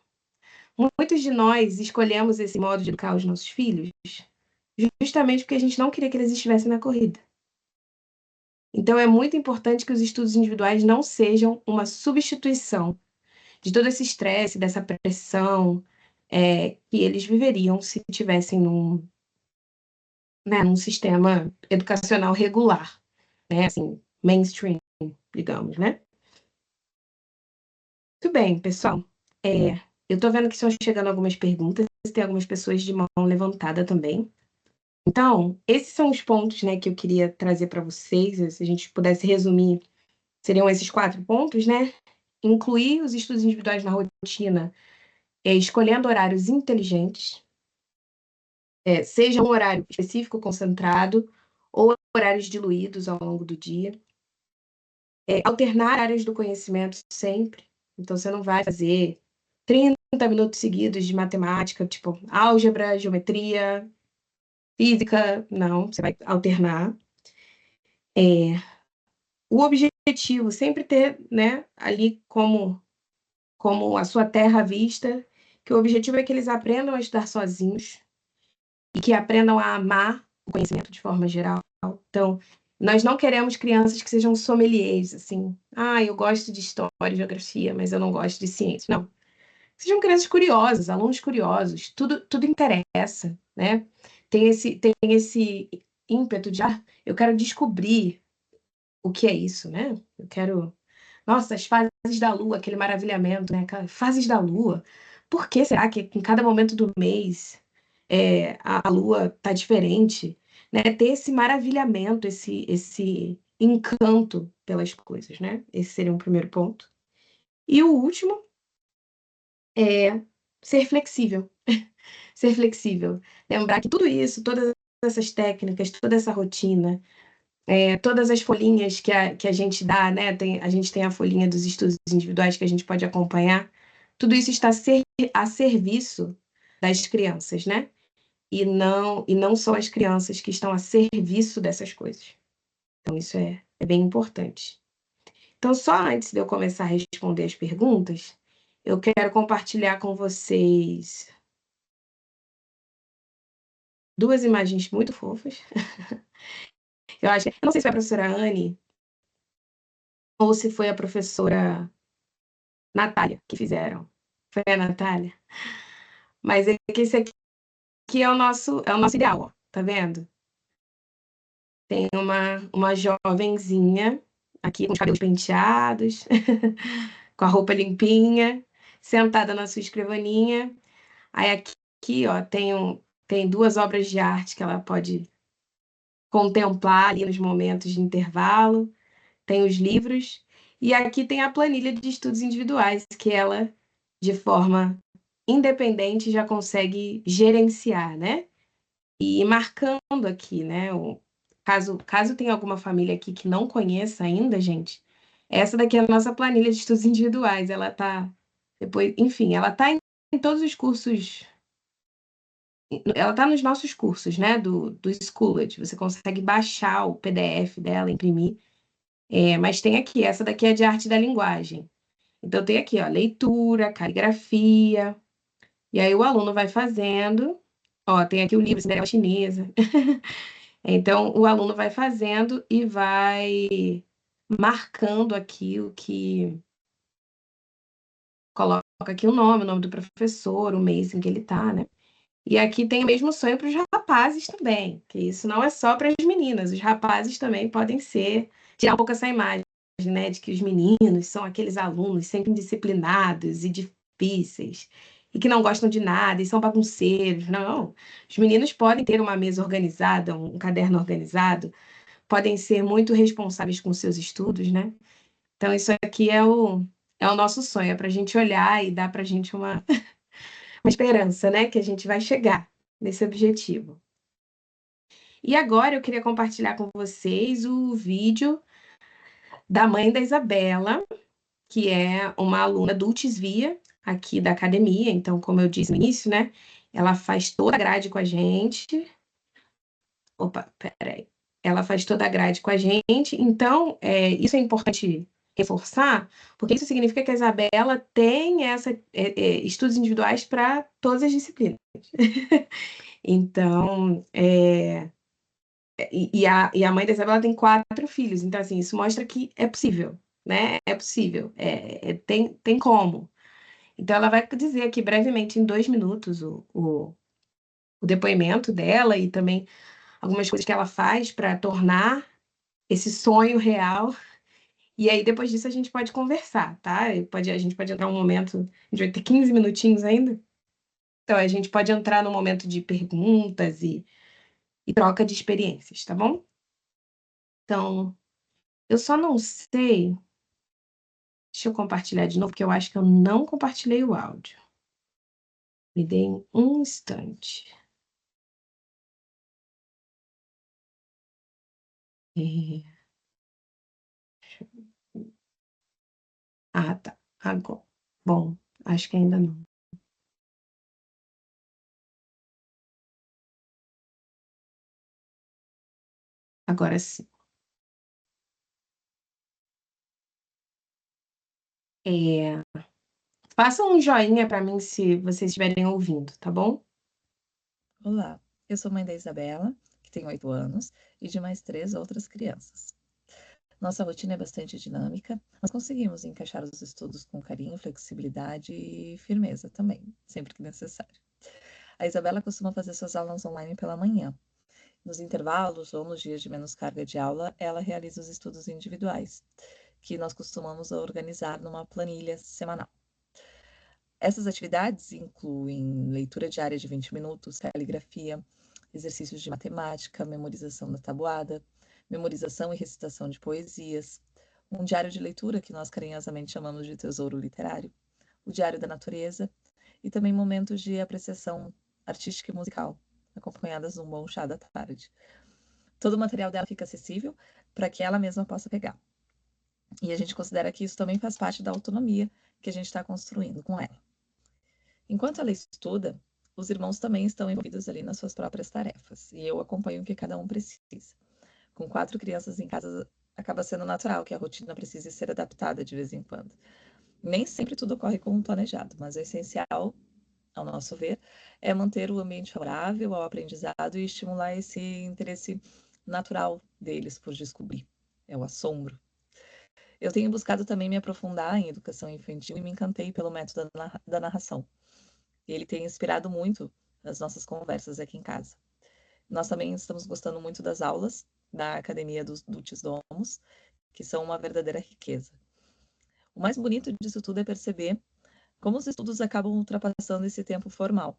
Muitos de nós escolhemos esse modo de educar os nossos filhos justamente porque a gente não queria que eles estivessem na corrida. Então, é muito importante que os estudos individuais não sejam uma substituição de todo esse estresse, dessa pressão que eles viveriam se estivessem num sistema educacional regular, né? Assim, mainstream, digamos, né? Muito bem, pessoal. Eu estou vendo que estão chegando algumas perguntas, tem algumas pessoas de mão levantada também. Então, esses são os pontos, né, que eu queria trazer para vocês. Se a gente pudesse resumir, seriam esses 4 pontos, né? Incluir os estudos individuais na rotina, escolhendo horários inteligentes, seja um horário específico, concentrado, ou horários diluídos ao longo do dia. Alternar áreas do conhecimento sempre. Então, você não vai fazer 30 minutos seguidos de matemática, tipo álgebra, geometria, física. Não, você vai alternar. O objetivo, sempre ter, né, ali como a sua terra à vista, que o objetivo é que eles aprendam a estudar sozinhos e que aprendam a amar o conhecimento de forma geral. Então, nós não queremos crianças que sejam sommeliers, assim. Ah, eu gosto de história e geografia, mas eu não gosto de ciência. Não. Sejam crianças curiosas, alunos curiosos. Tudo interessa, né? Tem esse ímpeto de, eu quero descobrir o que é isso, né? Eu quero. Nossa, as fases da Lua, aquele maravilhamento, né? Fases da Lua. Por que será que em cada momento do mês a Lua tá diferente? Né? Ter esse maravilhamento, esse encanto pelas coisas, né? Esse seria um primeiro ponto. E o último é ser flexível. Ser flexível. Lembrar que tudo isso, todas essas técnicas, toda essa rotina, todas as folhinhas que a gente dá, né? A gente tem a folhinha dos estudos individuais que a gente pode acompanhar. Tudo isso está a serviço das crianças, né? E não são as crianças que estão a serviço dessas coisas. Então, isso é bem importante. Então, só antes de eu começar a responder as perguntas, eu quero compartilhar com vocês duas imagens muito fofas. Eu não sei se foi a professora Anne ou se foi a professora Natália que fizeram. Foi a Natália. Mas é que esse aqui é o nosso ideal, ó, tá vendo? Tem uma jovenzinha aqui com os cabelos penteados, com a roupa limpinha, sentada na sua escrivaninha. Aí aqui, ó, tem duas obras de arte que ela pode contemplar ali nos momentos de intervalo. Tem os livros. E aqui tem a planilha de estudos individuais, que ela, de forma independente, já consegue gerenciar, né? E ir marcando aqui, né? Caso tenha alguma família aqui que não conheça ainda, gente, essa daqui é a nossa planilha de estudos individuais. Ela tá depois, enfim, ela tá em todos os cursos. Ela tá nos nossos cursos, né? Do Schooled. Você consegue baixar o PDF dela, imprimir. Mas tem aqui, essa daqui é de arte da linguagem. Então tem aqui, ó, leitura, caligrafia. E aí o aluno vai fazendo. Ó, tem aqui o livro Cinderela Chinesa. Então, o aluno vai fazendo e vai marcando aqui o que. Coloca aqui o nome do professor, o mês em que ele tá, né? E aqui tem o mesmo sonho para os rapazes também, que isso não é só para as meninas, os rapazes também podem ser. Tirar um pouco essa imagem, né, de que os meninos são aqueles alunos sempre indisciplinados e difíceis, e que não gostam de nada e são bagunceiros. Não, os meninos podem ter uma mesa organizada, um caderno organizado, podem ser muito responsáveis com seus estudos, né? Então, isso aqui é o nosso sonho, é para a gente olhar e dar para a gente uma esperança, né? Que a gente vai chegar nesse objetivo. E agora eu queria compartilhar com vocês o vídeo da mãe da Isabela, que é uma aluna do Via aqui da academia. Então, como eu disse no início, né? Ela faz toda a grade com a gente. Opa, peraí. Ela faz toda a grade com a gente. Então, isso é importante reforçar, porque isso significa que a Isabela tem estudos individuais para todas as disciplinas. Então, e a mãe da Isabela tem 4 filhos. Então, assim, isso mostra que é possível, né? É possível, tem como. Então, ela vai dizer aqui brevemente, em 2 minutos, o depoimento dela e também algumas coisas que ela faz para tornar esse sonho real. E aí, depois disso, a gente pode conversar, tá? A gente pode entrar um momento, a gente vai ter 15 minutinhos ainda. Então, a gente pode entrar no momento de perguntas e troca de experiências, tá bom? Então, eu só não sei. Deixa eu compartilhar de novo, porque eu acho que eu não compartilhei o áudio. Me deem um instante. É, Ah, tá. Agora. Bom, acho que ainda não. Agora sim. É, Façam um joinha para mim se vocês estiverem ouvindo, tá bom? Olá, eu sou mãe da Isabela, que tem 8 anos, e de mais 3 outras crianças. Nossa rotina é bastante dinâmica, mas conseguimos encaixar os estudos com carinho, flexibilidade e firmeza também, sempre que necessário. A Isabela costuma fazer suas aulas online pela manhã. Nos intervalos ou nos dias de menos carga de aula, ela realiza os estudos individuais, que nós costumamos organizar numa planilha semanal. Essas atividades incluem leitura diária de 20 minutos, caligrafia, exercícios de matemática, memorização da tabuada, memorização e recitação de poesias, um diário de leitura que nós carinhosamente chamamos de tesouro literário, o diário da natureza e também momentos de apreciação artística e musical, acompanhadas de um bom chá da tarde. Todo o material dela fica acessível para que ela mesma possa pegar. E a gente considera que isso também faz parte da autonomia que a gente está construindo com ela. Enquanto ela estuda, os irmãos também estão envolvidos ali nas suas próprias tarefas, e eu acompanho o que cada um precisa. Com 4 crianças em casa, acaba sendo natural que a rotina precise ser adaptada de vez em quando. Nem sempre tudo ocorre como planejado, mas o essencial ao nosso ver, é manter o ambiente favorável ao aprendizado e estimular esse interesse natural deles por descobrir. É o assombro. Eu tenho buscado também me aprofundar em educação infantil e me encantei pelo método da narração. Ele tem inspirado muito as nossas conversas aqui em casa. Nós também estamos gostando muito das aulas da Academia dos Dutes Domus, que são uma verdadeira riqueza. O mais bonito disso tudo é perceber como os estudos acabam ultrapassando esse tempo formal.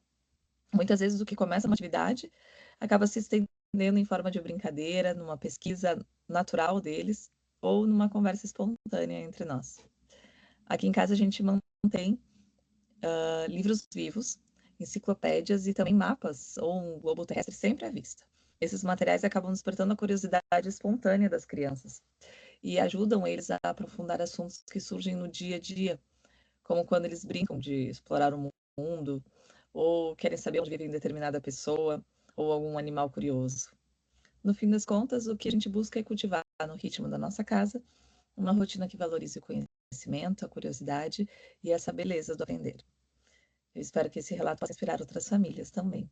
Muitas vezes o que começa uma atividade acaba se estendendo em forma de brincadeira, numa pesquisa natural deles ou numa conversa espontânea entre nós. Aqui em casa a gente mantém livros vivos, enciclopédias e também mapas ou um globo terrestre sempre à vista. Esses materiais acabam despertando a curiosidade espontânea das crianças e ajudam eles a aprofundar assuntos que surgem no dia a dia, como quando eles brincam de explorar o mundo, ou querem saber onde vive determinada pessoa, ou algum animal curioso. No fim das contas, o que a gente busca é cultivar no ritmo da nossa casa uma rotina que valorize o conhecimento, a curiosidade e essa beleza do aprender. Eu espero que esse relato possa inspirar outras famílias também.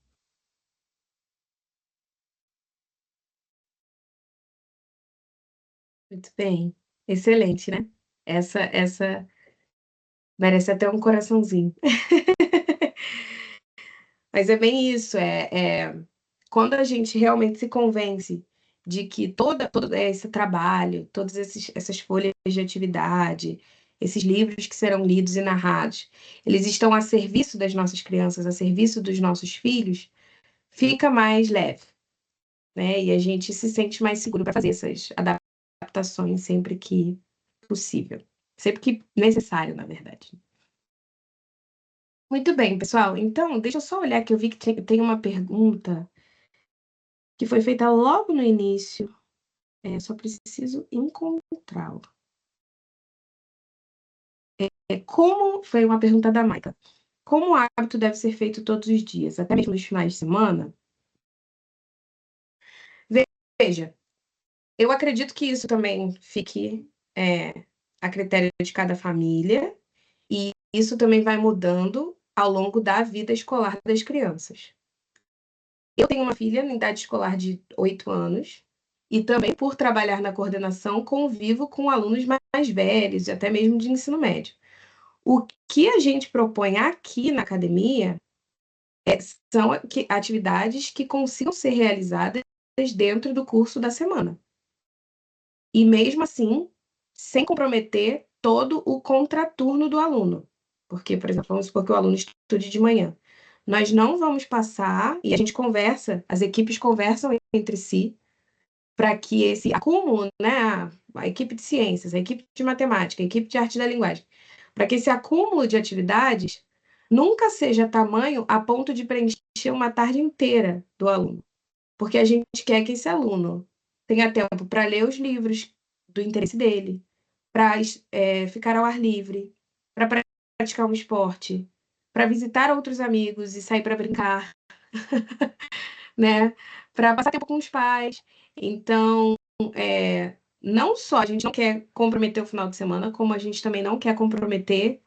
Muito bem. Excelente, né? Essa merece até um coraçãozinho. Mas é bem isso, quando a gente realmente se convence de que todo esse trabalho, essas folhas de atividade, esses livros que serão lidos e narrados, eles estão a serviço das nossas crianças, a serviço dos nossos filhos, fica mais leve, né? E a gente se sente mais seguro para fazer essas adaptações sempre que possível, sempre que necessário, na verdade. Muito bem, pessoal. Então, deixa eu só olhar que eu vi que tem uma pergunta que foi feita logo no início. Só preciso encontrá-lo. Como foi uma pergunta da Maica? Como o hábito deve ser feito todos os dias, até mesmo nos finais de semana? Veja, eu acredito que isso também fique a critério de cada família, e isso também vai mudando ao longo da vida escolar das crianças. Eu tenho uma filha em idade escolar de 8 anos, e também, por trabalhar na coordenação, convivo com alunos mais velhos, até mesmo de ensino médio. O que a gente propõe aqui na academia são atividades que consigam ser realizadas dentro do curso da semana. E mesmo assim, sem comprometer todo o contraturno do aluno. Porque, por exemplo, vamos supor que o aluno estude de manhã. Nós não vamos passar, e a gente conversa, as equipes conversam entre si, para que esse acúmulo, né, a equipe de ciências, a equipe de matemática, a equipe de arte da linguagem, para que esse acúmulo de atividades nunca seja tamanho a ponto de preencher uma tarde inteira do aluno. Porque a gente quer que esse aluno tenha tempo para ler os livros do interesse dele, para ficar ao ar livre, para praticar um esporte, para visitar outros amigos e sair para brincar, né? Para passar tempo com os pais. Então, não só a gente não quer comprometer o final de semana, como a gente também não quer comprometer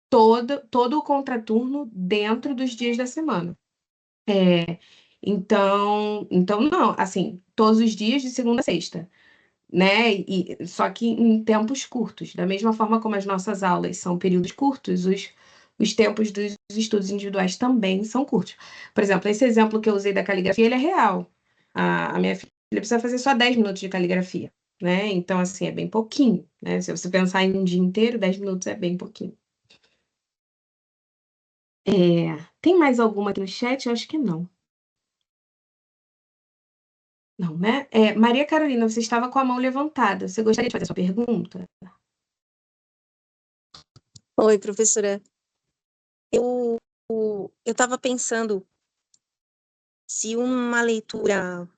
todo o contraturno dentro dos dias da semana. Então não, assim, todos os dias de segunda a sexta, né? Só que em tempos curtos. Da mesma forma como as nossas aulas são períodos curtos, os tempos dos estudos individuais também são curtos. Por exemplo, esse exemplo que eu usei da caligrafia, ele é real. A minha filha precisa fazer só 10 minutos de caligrafia, né? Então, assim, é bem pouquinho, né? Se você pensar em um dia inteiro, 10 minutos é bem pouquinho. Tem mais alguma aqui no chat? Eu acho que não. Não, né? Maria Carolina, você estava com a mão levantada. Você gostaria de fazer a sua pergunta? Oi, professora. Eu estava pensando se uma leitura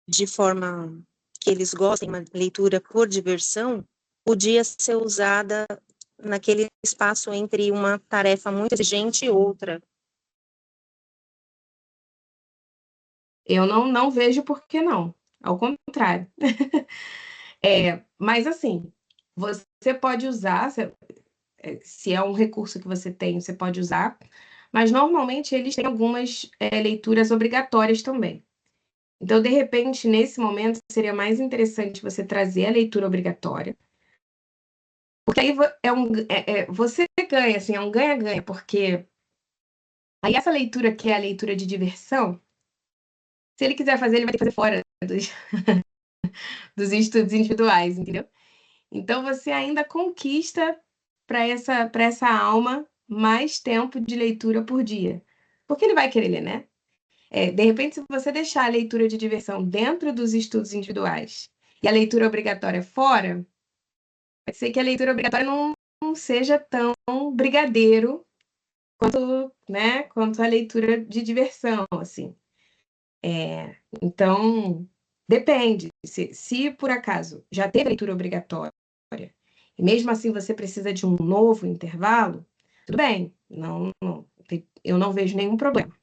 de forma que eles gostem, uma leitura por diversão, podia ser usada naquele espaço entre uma tarefa muito exigente e outra. Eu não vejo por que não. Ao contrário. Mas assim, você pode usar, se é um recurso que você tem, você pode usar, mas normalmente eles têm algumas leituras obrigatórias também. Então, de repente, nesse momento, seria mais interessante você trazer a leitura obrigatória, porque aí você ganha, assim, é um ganha-ganha, porque aí essa leitura que é a leitura de diversão, se ele quiser fazer, ele vai ter que fazer fora dos estudos individuais, entendeu? Então você ainda conquista para essa alma mais tempo de leitura por dia. Porque ele vai querer ler, né? De repente, se você deixar a leitura de diversão dentro dos estudos individuais e a leitura obrigatória fora, pode ser que a leitura obrigatória não seja tão brigadeiro quanto, né, quanto a leitura de diversão, assim. Então, depende. Se por acaso já teve leitura obrigatória e mesmo assim você precisa de um novo intervalo, tudo bem, eu não vejo nenhum problema.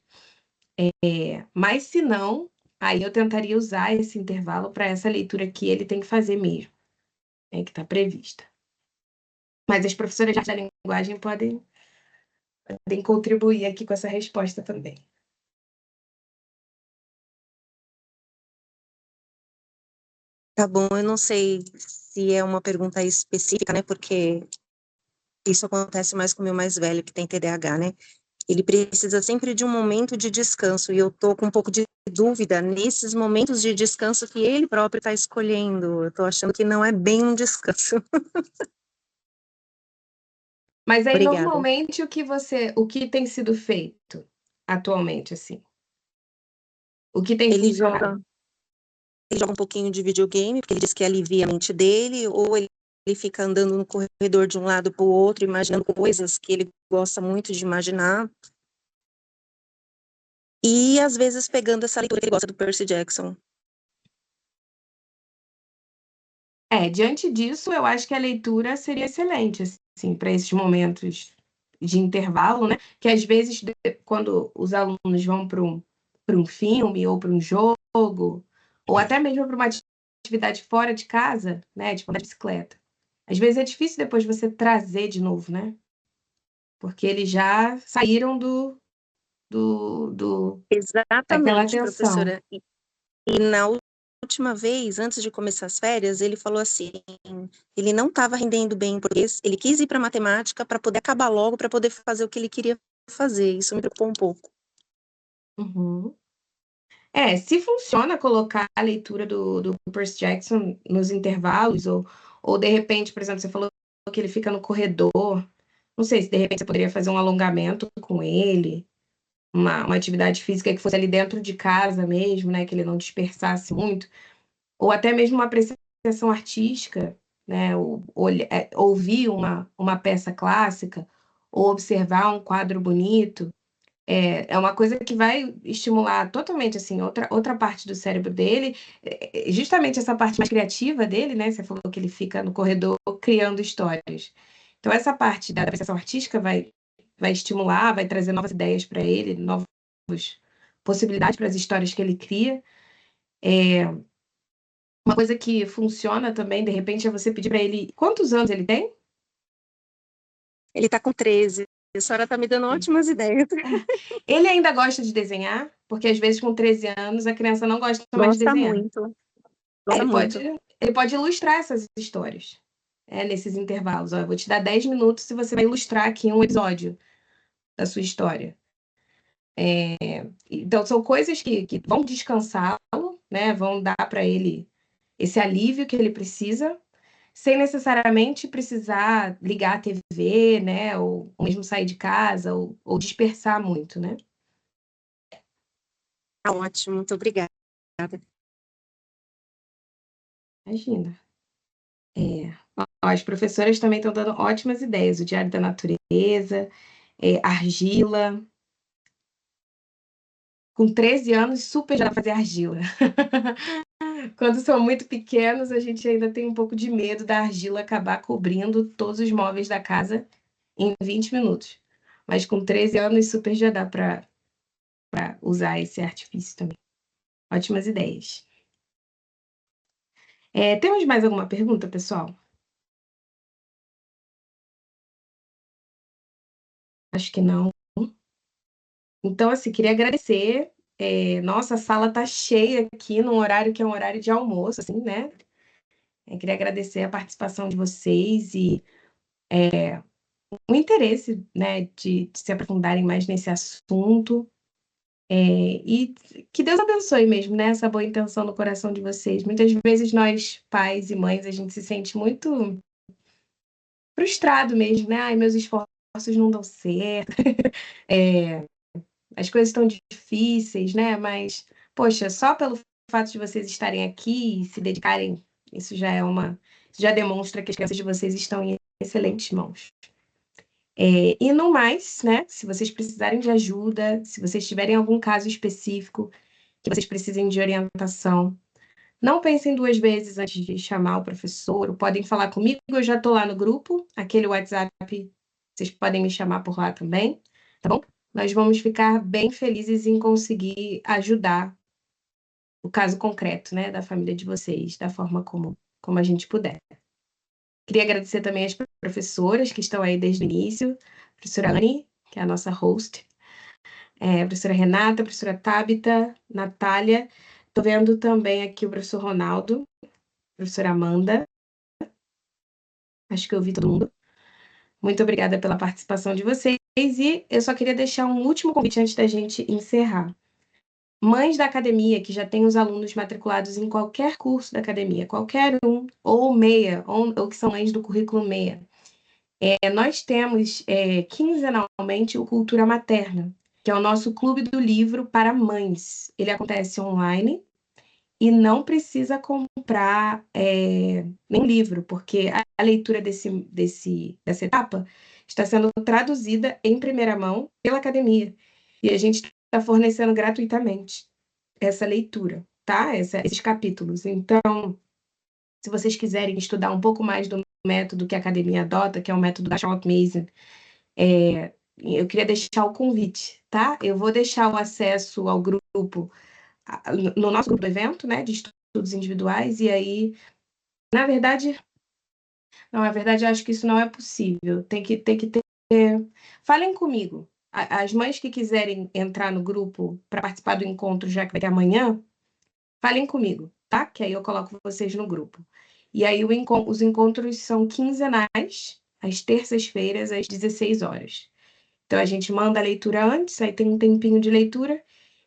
Mas se não, aí eu tentaria usar esse intervalo para essa leitura que ele tem que fazer mesmo, que está prevista. Mas as professoras de arte da linguagem podem contribuir aqui com essa resposta também. Tá bom, eu não sei se é uma pergunta específica, né? Porque isso acontece mais com o meu mais velho, que tem TDAH, né? Ele precisa sempre de um momento de descanso, e eu tô com um pouco de dúvida nesses momentos de descanso que ele próprio está escolhendo. Eu tô achando que não é bem um descanso. Mas aí, Obrigada. normalmente, o que tem sido feito atualmente, assim? O que tem Ele funcionado? joga um pouquinho de videogame, porque ele diz que alivia a mente dele, ou ele fica andando no corredor de um lado para o outro, imaginando coisas que ele gosta muito de imaginar. E, às vezes, pegando essa leitura que ele gosta do Percy Jackson. Diante disso, eu acho que a leitura seria excelente, assim, para esses momentos de intervalo, né? Que às vezes, quando os alunos vão para um filme ou para um jogo, ou até mesmo para uma atividade fora de casa, né? Tipo, na bicicleta. Às vezes é difícil depois você trazer de novo, né? Porque eles já saíram daquela Exatamente, atenção. professora. E na última vez, antes de começar as férias, ele falou assim, ele não estava rendendo bem em português, ele quis ir para matemática para poder acabar logo, para poder fazer o que ele queria fazer. Isso me preocupou um pouco. Uhum. Se funciona colocar a leitura do Percy Jackson nos intervalos, ou de repente, por exemplo, você falou que ele fica no corredor. Não sei se de repente você poderia fazer um alongamento com ele, uma atividade física que fosse ali dentro de casa mesmo, né? Que ele não dispersasse muito, ou até mesmo uma apreciação artística, né? Ouvir uma peça clássica, ou observar um quadro bonito. É uma coisa que vai estimular totalmente, assim, outra parte do cérebro dele, justamente essa parte mais criativa dele, né? Você falou que ele fica no corredor criando histórias. Então, essa parte da apreciação artística vai estimular, vai trazer novas ideias para ele, novas possibilidades para as histórias que ele cria. Uma coisa que funciona também, de repente, é você pedir para ele. Quantos anos ele tem? Ele está com 13. A senhora está me dando ótimas ideias. Ele ainda gosta de desenhar, porque às vezes com 13 anos a criança não gosta mais de Gosta desenhar. muito. Gosta muito. Ele pode ilustrar essas histórias, nesses intervalos. Ó, eu vou te dar 10 minutos e você vai ilustrar aqui um episódio da sua história. Então, são coisas que vão descansá-lo, né? Vão dar para ele esse alívio que ele precisa, sem necessariamente precisar ligar a TV, né? Ou mesmo sair de casa, ou dispersar muito, né? Tá ótimo, muito obrigada. Imagina. As professoras também estão dando ótimas ideias. O Diário da Natureza, argila. Com 13 anos, super já dá pra fazer argila. Quando são muito pequenos, a gente ainda tem um pouco de medo da argila acabar cobrindo todos os móveis da casa em 20 minutos. Mas com 13 anos, super já dá para usar esse artifício também. Ótimas ideias. Temos mais alguma pergunta, pessoal? Acho que não. Então, assim, queria agradecer. Nossa, a sala tá cheia aqui num horário que é um horário de almoço, assim, né? Queria agradecer a participação de vocês e o interesse, né, de se aprofundarem mais nesse assunto. E que Deus abençoe mesmo, né, essa boa intenção no coração de vocês. Muitas vezes nós, pais e mães, a gente se sente muito frustrado mesmo, né? Ai, meus esforços não dão certo, as coisas estão difíceis, né? Mas, poxa, só pelo fato de vocês estarem aqui e se dedicarem, isso já demonstra que as crianças de vocês estão em excelentes mãos. E no mais, né? Se vocês precisarem de ajuda, se vocês tiverem algum caso específico que vocês precisem de orientação, não pensem duas vezes antes de chamar o professor, ou podem falar comigo, eu já estou lá no grupo, aquele WhatsApp, vocês podem me chamar por lá também, tá bom? Nós vamos ficar bem felizes em conseguir ajudar o caso concreto, né, da família de vocês, da forma como a gente puder. Queria agradecer também as professoras que estão aí desde o início, a professora Anne, que é a nossa host, a professora Renata, a professora Tabita, Natália, estou vendo também aqui o professor Ronaldo, a professora Amanda, acho que eu vi todo mundo. Muito obrigada pela participação de vocês e eu só queria deixar um último convite antes da gente encerrar. Mães da academia que já têm os alunos matriculados em qualquer curso da academia, qualquer um, ou meia, ou que são mães do currículo meia. Nós temos quinzenalmente o Cultura Materna, que é o nosso clube do livro para mães. Ele acontece online e não precisa comprar nenhum livro, porque a leitura dessa etapa está sendo traduzida em primeira mão pela academia. E a gente está fornecendo gratuitamente essa leitura, tá? Esses capítulos. Então, se vocês quiserem estudar um pouco mais do método que a academia adota, que é o método da Charlotte Mason, eu queria deixar o convite, tá? Eu vou deixar o acesso ao grupo, no nosso grupo do evento, né, de estudos individuais, e aí, na verdade, eu acho que isso não é possível. Tem que ter. Falem comigo. As mães que quiserem entrar no grupo para participar do encontro, já que vai ter amanhã, falem comigo, tá? Que aí eu coloco vocês no grupo. E aí os encontros são quinzenais, às terças-feiras, às 16 horas. Então a gente manda a leitura antes, aí tem um tempinho de leitura,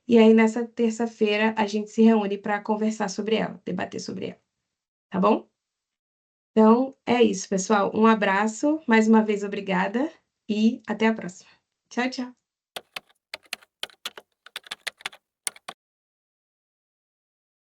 e aí nessa terça-feira a gente se reúne para conversar sobre ela, debater sobre ela. Tá bom? Então é isso, pessoal. Um abraço, mais uma vez obrigada e até a próxima. Tchau, tchau.